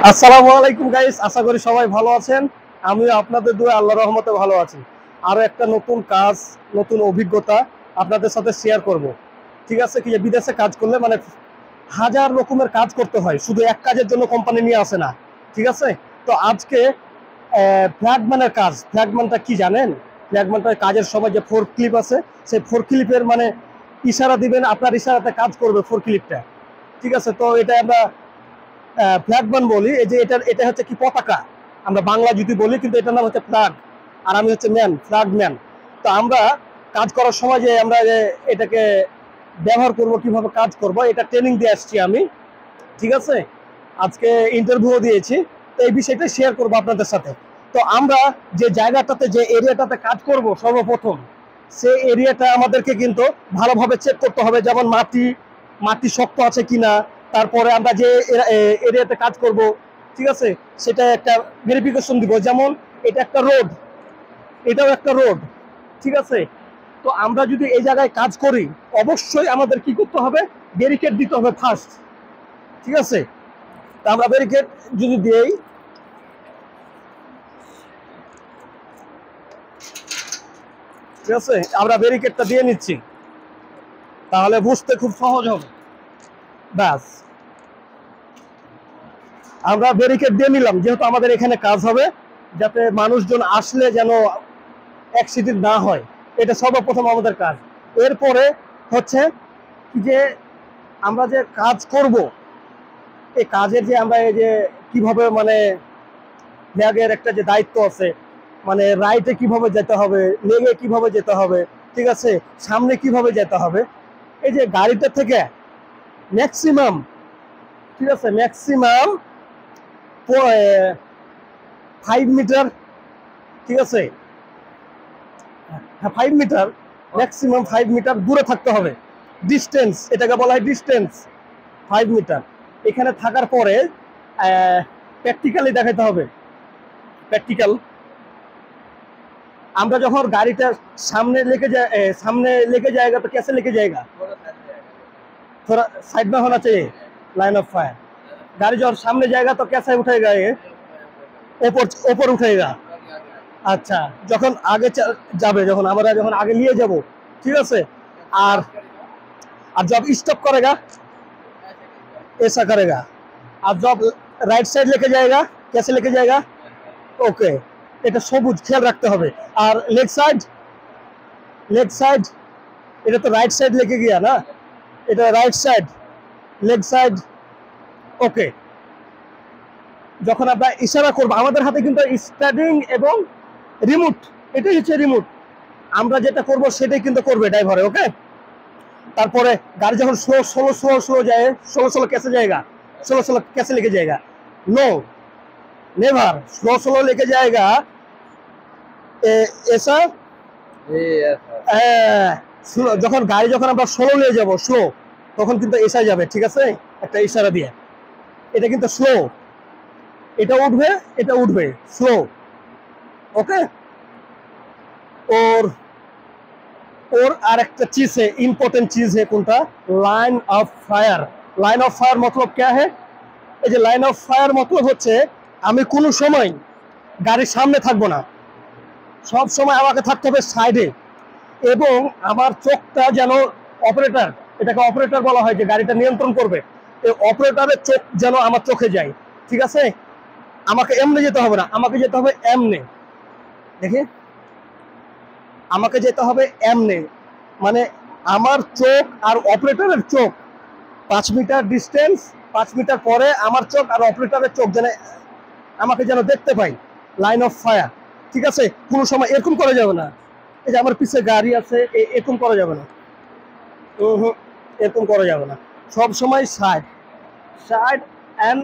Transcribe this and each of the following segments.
আসসালামু আলাইকুম গাইস, আশা করি সবাই ভালো আছেন। আমিও আপনাদের দোয়া আল্লাহর রহমতে ভালো আছি। আরো একটা নতুন কাজ, নতুন অভিজ্ঞতা আপনাদের সাথে শেয়ার করব। ঠিক আছে, কি যে বিদেশে কাজ করলে মানে হাজার রকমের কাজ করতে হয়, শুধু এক কাজের জন্য কোম্পানি নিয়ে আসে না। ঠিক আছে, তো আজকে ফ্ল্যাগম্যানের কাজ। ফ্ল্যাগম্যানটা কি জানেন? ফ্ল্যাগম্যানটার কাজের সময় যে ফোর ক্লিপ আছে, সেই ফোর ক্লিপের মানে ইশারা দিবেন, আপনার ইশারাতে কাজ করবে ফোর ক্লিপটা। ঠিক আছে, তো এটা আমরা ফ্ল্যাগম্যান বলি। এই যে এটা হচ্ছে কি পতাকা, আমরা বাংলা যদি বলি, কিন্তু এটার নাম হচ্ছে ফ্ল্যাগ। আর আমি হচ্ছে ম্যান, ফ্ল্যাগম্যান। তো আমরা কাজ করার সময় যে আমরা যে এটাকে ব্যবহার করব, কিভাবে কাজ করব, এটা ট্রেনিং দিয়ে আসছি আমি। ঠিক আছে, আজকে ইন্টারভিউ দিয়েছি, তো এই বিষয়টা শেয়ার করবো আপনাদের সাথে। তো আমরা যে জায়গাটাতে, যে এরিয়াটাতে কাজ করব সর্বপ্রথম, সেই এরিয়াটা আমাদেরকে কিন্তু ভালোভাবে চেক করতে হবে। যেমন মাটি শক্ত আছে কিনা, তারপরে আমরা যে এরিয়াতে কাজ করব, ঠিক আছে, সেটা একটা ভেরিফিকেশন দিব। যেমন এটা একটা রোড, এটাও একটা রোড। ঠিক আছে, তো আমরা যদি এই জায়গায় কাজ করি, অবশ্যই আমাদের কি করতে হবে, ব্যারিকেড দিতে হবে ফার্স্ট। ঠিক আছে, তা আমরা ব্যারিকেড যদি দিই, ঠিক আছে, আমরা ব্যারিকেডটা দিয়ে নিচ্ছি, তাহলে বুঝতে খুব সহজ হবে। ব্যাস, আমরা ব্যারিকেড দিয়ে নিলাম, যেহেতু আমাদের এখানে কাজ হবে, যাতে মানুষজন আসলে যেন অ্যাক্সিডেন্ট না হয়। এটা সর্বপ্রথম আমাদের কাজ। এরপরে হচ্ছে যে আমরা যে কাজ করব, এই কাজের যে আমরা এই যে কিভাবে মানে ফ্ল্যাগের একটা যে দায়িত্ব আছে, মানে রাইটে কিভাবে যেতে হবে, লেগে কিভাবে যেতে হবে, ঠিক আছে, সামনে কিভাবে যেতে হবে। এই যে গাড়িটা থেকে ম্যাক্সিমাম, ঠিক আছে, ম্যাক্সিমাম 5 মিটার, ঠিক আছে, হ্যাঁ 5 মিটার, ম্যাক্সিমাম 5 মিটার দূরে থাকতে হবে। ডিস্টেন্স, এটাকে বলা হয় ডিস্টেন্স, 5 মিটার। এখানে থাকার পরে প্র্যাকটিক্যালি দেখাতে হবে। প্র্যাকটিক্যাল, আমরা যখন গাড়িটা সামনে लेके जाए, सामने लेके जाएगा तो कैसे लेके जाएगा, थोड़ा साइड में होना चाहिए लाइन ऑफ फायर। गाड़ी जो सामने जाएगा तो कैसे उठेगा, ये ऊपर ऊपर उठेगा। আচ্ছা, যখন আগে যাবে, যখন আমরা যখন আগে নিয়ে যাব, ঠিক আছে, আর আর जब स्टॉप करेगा ऐसा करेगा, আর जब राइट साइड लेके जाएगा कैसे लेके जाएगा, ওকে, এটা সবুজ, খেয়াল রাখতে হবে। আর লেগ সাইড, লেগ সাইড, এটা তো রাইট সাইড লেগে গিয়া না, এটা রাইট সাইড, লেগ সাইড, ওকে। যখন আমরা ইশারা করব, আমাদের হাতে কিন্তু স্টার্টিং এবং রিমোট, এটাই হচ্ছে রিমোট। আমরা যেটা করব সেটাই কিন্তু করবে ড্রাইভারে, ওকে। তারপরে গাড়ি যখন স্লো স্লো স্লো স্লো যায়, স্লো স্লো कैसे जाएगा, स्लो स्लो कैसे लेके जाएगा, नो नेवर, स्लो स्लो लेके जाएगा ऐसा। যখন গাড়ি যখন আমরা স্লো নিয়ে যাব, স্লো, তখন কিন্তু এসাই যাবে, ঠিক আছে, একটা ইশারা দিয়ে। এটা কিন্তু স্লো, এটা উঠবে, এটা উঠবে স্লো, ওকে। और और আর একটা चीज है, इंपॉर्टेंट चीज है, কোনটা, line of fire. Line of fire মতলব क्या है? এই যে লাইন অফ ফায়ার মতলব হচ্ছে, আমি কোনো সময় গাড়ির সামনে থাকবো না, সব সময় আমাকে থাকতে হবে সাইডে, এবং আমার চোখটা যেন অপারেটর, এটাকে অপারেটর বলা হয়, যে গাড়িটা নিয়ন্ত্রণ করবে, এই অপারেটরের চোখ যেন আমার চোখে যায়। ঠিক আছে, আমাকে এমনি যেতে হবে না, আমাকে যেতে হবে এমনি, দেখি, আমাকে যেতে হবে এমনি, মানে আমার চোখ আর অপারেটরের চোখ 5 মিটার ডিস্টেন্স, 5 মিটার পরে আমার চোখ আর অপারেটরের চোখ যেন আমাকে যেন দেখতে পাই। লাইন অফ ফায়ার, ঠিক আছে। কোনো সময় এরকম করা যাবে না, এই যে আমার পিছে গাড়ি আছে, এরকম করা যাবে না, এরকম করা যাবে না। সব সময় সাইড, সাইড অ্যান্ড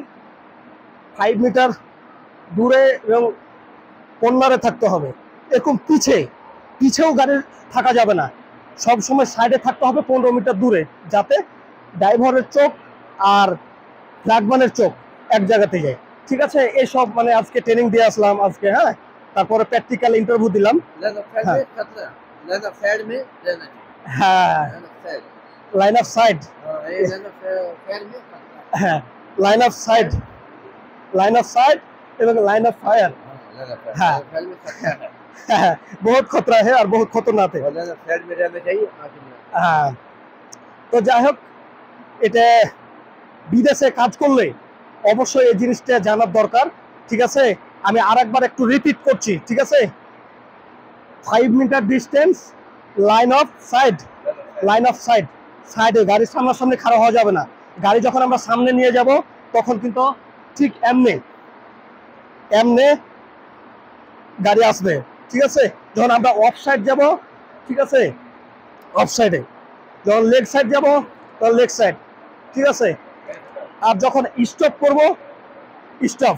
5 মিটার দূরে এবং কর্নারে থাকতে হবে। এরকম পিছেও গাড়ির থাকা যাবে না, সব সময় সাইডে থাকতে হবে 15 মিটার দূরে, যাতে ড্রাইভারের চোখ আর ফ্ল্যাগম্যানের চোখ এক জায়গাতে যায়। ঠিক আছে, এইসব মানে আজকে ট্রেনিং দিয়ে আসলাম আজকে, হ্যাঁ। তারপরে প্র্যাকটিক্যাল ইন্টারভিউ দিলাম। হ্যাঁ, লাইন অফ সাইড, হ্যাঁ line of side, line of site এবং लाइन ऑफ फायर। हाँ बहुत खतरा है और बहुत खतरनाक है। हाँ তো যাই হোক, এটা বিদেশে কাজ করলে অবশ্যই এই জিনিসটা জানার দরকার, ঠিক আছে। আমি আরেকবার একটু রিপিট করছি, ঠিক আছে। 5 metre distance, line of sight, line of sight, সাইডে গাড়ির সামনাসামনি খাড়া হওয়া যাবে না। গাড়ি যখন আমরা সামনে নিয়ে যাব তখন কিন্তু ঠিক এমনি এমনি গাড়ি আসবে, ঠিক আছে। যখন আমরা অফ সাইড যাব, ঠিক আছে, অফ সাইডে, যখন লেগ সাইড যাব তখন লেগ সাইড, ঠিক আছে। আর যখন স্টপ করব, স্টপ,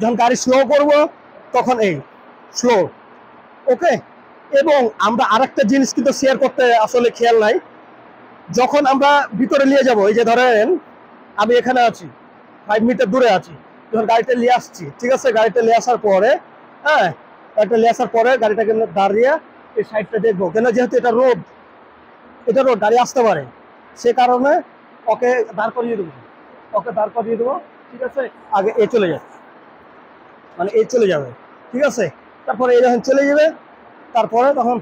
যখন গাড়ি স্লো করব তখন এই স্লো, ওকে। এবং আমরা আরেকটা জিনিস কিন্তু শেয়ার করতে আসলে খেয়াল নাই, যখন আমরা ভিতরে নিয়ে যাব, এই যে ধরেন আমি এখানে আছি, 5 মিটার দূরে আছি, যখন গাড়িটা নিয়ে আসছি, ঠিক আছে, গাড়িটা নিয়ে আসার পরে, হ্যাঁ, গাড়িটা নিয়ে আসার পরে গাড়িটাকে দাঁড়িয়ে এই সাইডটা দেখবো, কেন যেহেতু এটা রোড, এটা রোড, গাড়ি আসতে পারে, সে কারণে ওকে দাঁড় করিয়ে দেবো, ওকে দাঁড় করিয়ে দেবো, ঠিক আছে। আগে এ চলে যাবে, মানে এ চলে যাবে, ঠিক আছে। তারপরে এই যখন চলে যাবে, তারপরে তখন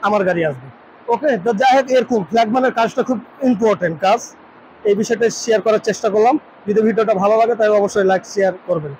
আমার গাড়ি আসবে, ওকে। তো যাই হোক, এরকম ফ্ল্যাগম্যানের কাজটা খুব ইম্পর্টেন্ট কাজ, এই বিষয়টা শেয়ার করার চেষ্টা করলাম। যদি ভিডিওটা ভালো লাগে তাহলে অবশ্যই লাইক শেয়ার করবেন।